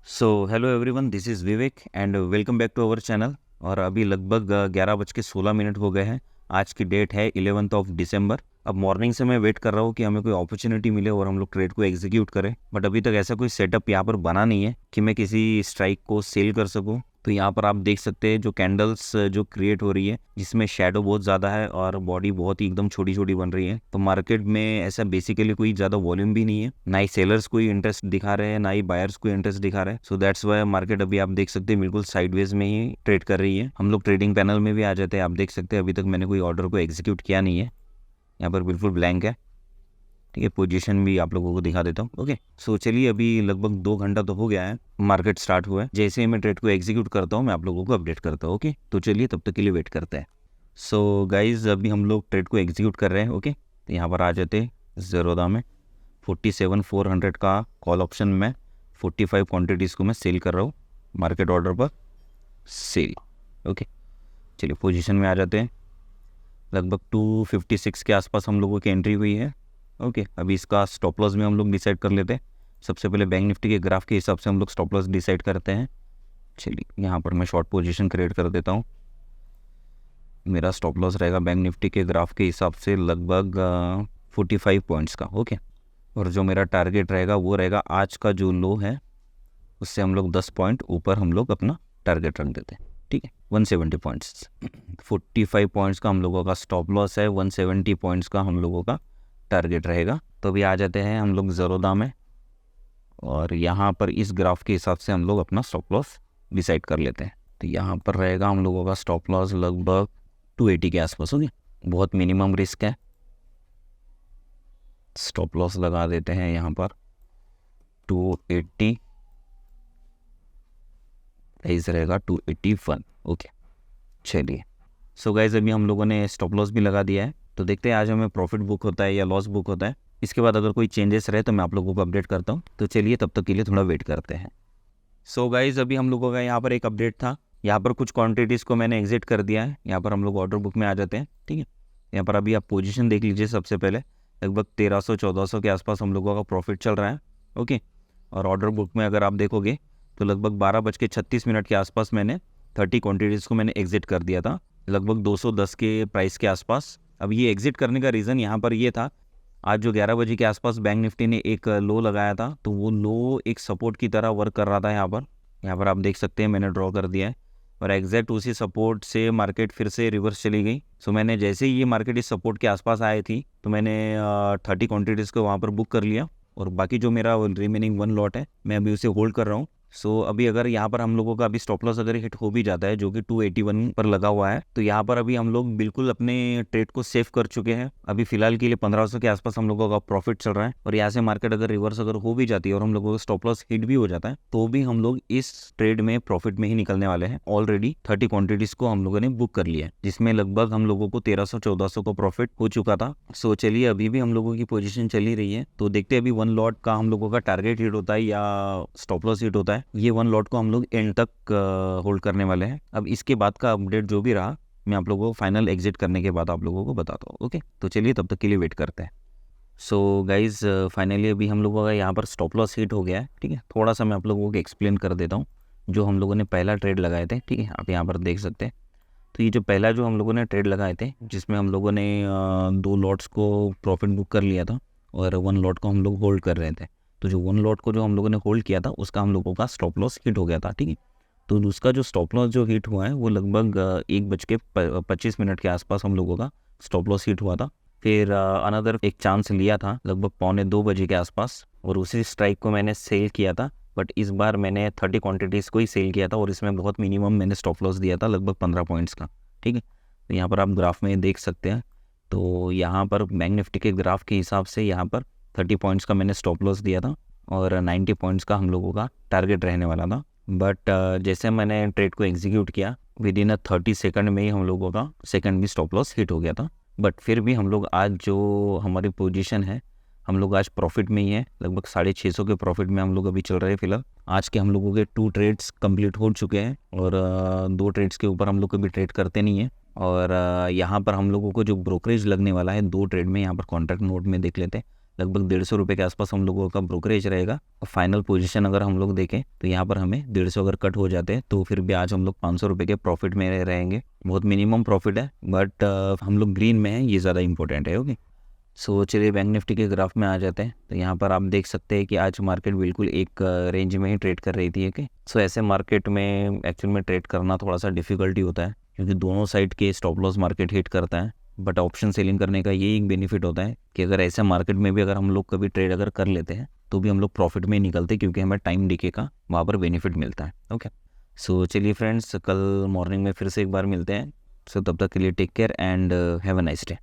Hello everyone, this is Vivek and welcome back to our channel. और अभी लगभग 11:16 हो गए हैं। आज की डेट है 11 दिसंबर। अब मॉर्निंग से मैं वेट कर रहा हूँ कि हमें कोई अपॉर्चुनिटी मिले और हम लोग ट्रेड को एग्जीक्यूट करें, बट अभी तक ऐसा कोई सेटअप यहाँ पर बना नहीं है कि मैं किसी स्ट्राइक को सेल कर सकूँ। तो यहाँ पर आप देख सकते हैं जो कैंडल्स जो क्रिएट हो रही है, जिसमें शेडो बहुत ज़्यादा है और बॉडी बहुत ही एकदम छोटी छोटी बन रही है। तो मार्केट में ऐसा बेसिकली कोई ज़्यादा वॉल्यूम भी नहीं है, ना ही सेलर्स कोई इंटरेस्ट दिखा रहे हैं, ना ही बायर्स कोई इंटरेस्ट दिखा रहे हैं। सो दैट्स वाई मार्केट अभी आप देख सकते हैं बिल्कुल साइडवेज में ही ट्रेड कर रही है। हम लोग ट्रेडिंग पैनल में भी आ जाते हैं, आप देख सकते हैं अभी तक मैंने कोई ऑर्डर को एग्जीक्यूट किया नहीं है। यहाँ पर बिल्कुल ब्लैंक है। ठीक है, पोजीशन भी आप लोगों को दिखा देता हूँ। ओके, सो चलिए, अभी लगभग 2 घंटा तो हो गया है मार्केट स्टार्ट हुआ है। जैसे ही मैं ट्रेड को एग्जीक्यूट करता हूँ मैं आप लोगों को अपडेट करता हूँ। ओके, तो चलिए तब तक के लिए वेट करते हैं। सो गाइज, अभी हम लोग ट्रेड को एग्जीक्यूट कर रहे हैं। ओके, तो यहाँ पर आ जाते हैं ज़ेरोदा में 47,400 का कॉल ऑप्शन में 45 क्वान्टिटीज़ को मैं सेल कर रहा हूँ मार्केट ऑर्डर पर सेल। ओके, चलिए पोजीशन में आ जाते हैं। लगभग 256 के आसपास हम लोगों की एंट्री हुई है। ओके, अभी इसका स्टॉप लॉस भी हम लोग डिसाइड कर लेते हैं। सबसे पहले बैंक निफ्टी के ग्राफ के हिसाब से हम लोग स्टॉप लॉस डिसाइड करते हैं। चलिए, यहाँ पर मैं शॉर्ट पोजीशन क्रिएट कर देता हूँ। मेरा स्टॉप लॉस रहेगा बैंक निफ्टी के ग्राफ के हिसाब से लगभग 45 पॉइंट्स का। ओके, और जो मेरा टारगेट रहेगा वो रहेगा आज का जो लो है उससे हम लोग 10 पॉइंट ऊपर हम लोग अपना टारगेट रख देते हैं। ठीक है, 170 पॉइंट्स। 45 पॉइंट्स का हम लोगों का स्टॉप लॉस है, 170 पॉइंट्स का हम लोगों का टारगेट रहेगा। तो अभी आ जाते हैं हम लोग ज़रोदा में और यहाँ पर इस ग्राफ के हिसाब से हम लोग अपना स्टॉप लॉस डिसाइड कर लेते हैं। तो यहाँ पर रहेगा हम लोगों का स्टॉप लॉस लगभग 280 के आसपास। हो गया, बहुत मिनिमम रिस्क है। स्टॉप लॉस लगा देते हैं यहाँ पर 280, प्राइस रहेगा 281। ओके, चलिए। सो गाइज, अभी हम लोगों ने स्टॉप लॉस भी लगा दिया है। तो देखते हैं आज हमें प्रॉफिट बुक होता है या लॉस बुक होता है। इसके बाद अगर कोई चेंजेस रहे तो मैं आप लोगों को अपडेट करता हूँ। तो चलिए तब तक के लिए थोड़ा वेट करते हैं। सो गाइज, अभी हम लोगों का यहाँ पर एक अपडेट था। यहाँ पर कुछ क्वांटिटीज़ को मैंने एग्जिट कर दिया है। यहाँ पर हम लोग ऑर्डर बुक में आ जाते हैं। ठीक है, यहाँ पर अभी आप पोजीशन देख लीजिए। सबसे पहले लगभग 1300-1400 के आसपास हम लोगों का प्रॉफिट चल रहा है। ओके, और ऑर्डर बुक में अगर आप देखोगे तो लगभग 12:36 के आसपास मैंने 30 क्वांटिटीज़ को मैंने एग्जिट कर दिया था, लगभग 210 के प्राइस के आसपास। अब ये एग्जिट करने का रीज़न यहाँ पर ये था, आज जो 11 बजे के आसपास बैंक निफ्टी ने एक लो लगाया था, तो वो लो एक सपोर्ट की तरह वर्क कर रहा था। यहाँ पर आप देख सकते हैं मैंने ड्रॉ कर दिया है और एग्जैक्ट उसी सपोर्ट से मार्केट फिर से रिवर्स चली गई। सो मैंने जैसे ही ये मार्केट इस सपोर्ट के आसपास आई थी तो मैंने 30 क्वान्टिटीज़ को वहाँ पर बुक कर लिया और बाकी जो मेरा रिमेनिंग 1 लॉट है मैं अभी उसे होल्ड कर रहा हूँ। सो अभी अगर यहाँ पर हम लोगों का अभी स्टॉप लॉस अगर हिट हो भी जाता है जो कि 281 पर लगा हुआ है, तो यहाँ पर अभी हम लोग बिल्कुल अपने ट्रेड को सेव कर चुके हैं। अभी फिलहाल के लिए 1500 के आसपास हम लोगों का प्रॉफिट चल रहा है और यहाँ से मार्केट अगर रिवर्स अगर हो भी जाती है और हम लोगों का स्टॉप लॉस हिट भी हो जाता है तो भी हम लोग इस ट्रेड में प्रॉफिट में ही निकलने वाले हैं। ऑलरेडी 30 क्वांटिटीज को हम लोगों ने बुक कर लिया है जिसमें लगभग हम लोगों को 1300-1400 को प्रॉफिट हो चुका था। सो चलिए, अभी भी हम लोगों की पोजीशन चली रही है, तो देखते हैं अभी 1 लॉट का हम लोगों का टारगेट हिट होता है या स्टॉप लॉस हिट होता है। ये 1 लॉट को हम लोग एंड तक होल्ड करने वाले हैं। अब इसके बाद का अपडेट जो भी रहा मैं आप लोगों को फाइनल एग्जिट करने के बाद आप लोगों को बताता हूँ। ओके, तो चलिए तब तक के लिए वेट करते हैं। सो गाइज, फाइनली अभी हम लोगों का यहाँ पर स्टॉप लॉस हिट हो गया है। ठीक है, थोड़ा सा मैं आप लोगों को एक्सप्लेन कर देता हूँ जो हम लोगों ने पहला ट्रेड लगाए थे। ठीक है, आप यहाँ पर देख सकते हैं। तो ये जो पहला जो हम लोगों ने ट्रेड लगाए थे जिसमें हम लोगों ने 2 लॉट्स को प्रॉफिट बुक कर लिया था और 1 लॉट को हम लोग होल्ड कर रहे थे। तो जो 1 लॉट को जो हम लोगों ने होल्ड किया था उसका हम लोगों का स्टॉप लॉस हिट हो गया था। ठीक है, तो उसका जो स्टॉप लॉस जो हिट हुआ है वो लगभग 1:25 के आसपास हम लोगों का स्टॉप लॉस हिट हुआ था। फिर अनदर एक चांस लिया था लगभग 1:45 के आसपास और उसी स्ट्राइक को मैंने सेल किया था, बट इस बार मैंने 30 क्वांटिटीज़ को ही सेल किया था और इसमें बहुत मिनिमम मैंने स्टॉप लॉस दिया था लगभग 15 पॉइंट्स का। ठीक है, तो यहाँ पर आप ग्राफ में देख सकते हैं। तो यहाँ पर बैंक निफ्टी के ग्राफ के हिसाब से यहाँ पर 30 पॉइंट्स का मैंने स्टॉप लॉस दिया था और 90 पॉइंट्स का हम लोगों का टारगेट रहने वाला था। बट जैसे मैंने ट्रेड को एग्जीक्यूट किया विद इन 30 सेकंड में ही हम लोगों का सेकंड भी स्टॉप लॉस हिट हो गया था। बट फिर भी हम लोग आज जो हमारी पोजीशन है हम लोग आज प्रॉफिट में ही है, लगभग 650 के प्रॉफिट में हम लोग अभी चल रहे हैं। फिलहाल आज के हम लोगों के 2 ट्रेड्स कंप्लीट हो चुके हैं और 2 ट्रेड्स के ऊपर हम लोग कभी ट्रेड करते नहीं हैं। और यहाँ पर हम लोगों को जो ब्रोकरेज लगने वाला है 2 ट्रेड में, यहाँ पर कॉन्ट्रैक्ट नोट में देख लेते हैं लगभग 150 रुपये के आसपास हम लोगों का ब्रोकरेज रहेगा। और फाइनल पोजीशन अगर हम लोग देखें तो यहाँ पर हमें 150 अगर कट हो जाते हैं तो फिर भी आज हम लोग 500 रुपये के प्रॉफिट में रहेंगे। बहुत मिनिमम प्रॉफिट है, बट हम लोग ग्रीन में हैं, ये ज़्यादा इंपॉर्टेंट है। ओके, सो चलिए बैंक निफ्टी के ग्राफ में आ जाते हैं। तो यहाँ पर आप देख सकते हैं कि आज मार्केट बिल्कुल एक रेंज में ही ट्रेड कर रही थी। ओके, सो ऐसे मार्केट में एक्चुअल में ट्रेड करना थोड़ा सा डिफिकल्टी होता है, क्योंकि दोनों साइड के स्टॉप लॉस मार्केट हिट करता है। बट ऑप्शन सेलिंग करने का ये एक बेनिफिट होता है कि अगर ऐसे मार्केट में भी अगर हम लोग कभी ट्रेड अगर कर लेते हैं तो भी हम लोग प्रॉफिट में निकलते हैं, क्योंकि हमें टाइम डीके का वहाँ पर बेनिफिट मिलता है। ओके, सो चलिए फ्रेंड्स, कल मॉर्निंग में फिर से एक बार मिलते हैं। सो तब तक के लिए take care and have a nice day.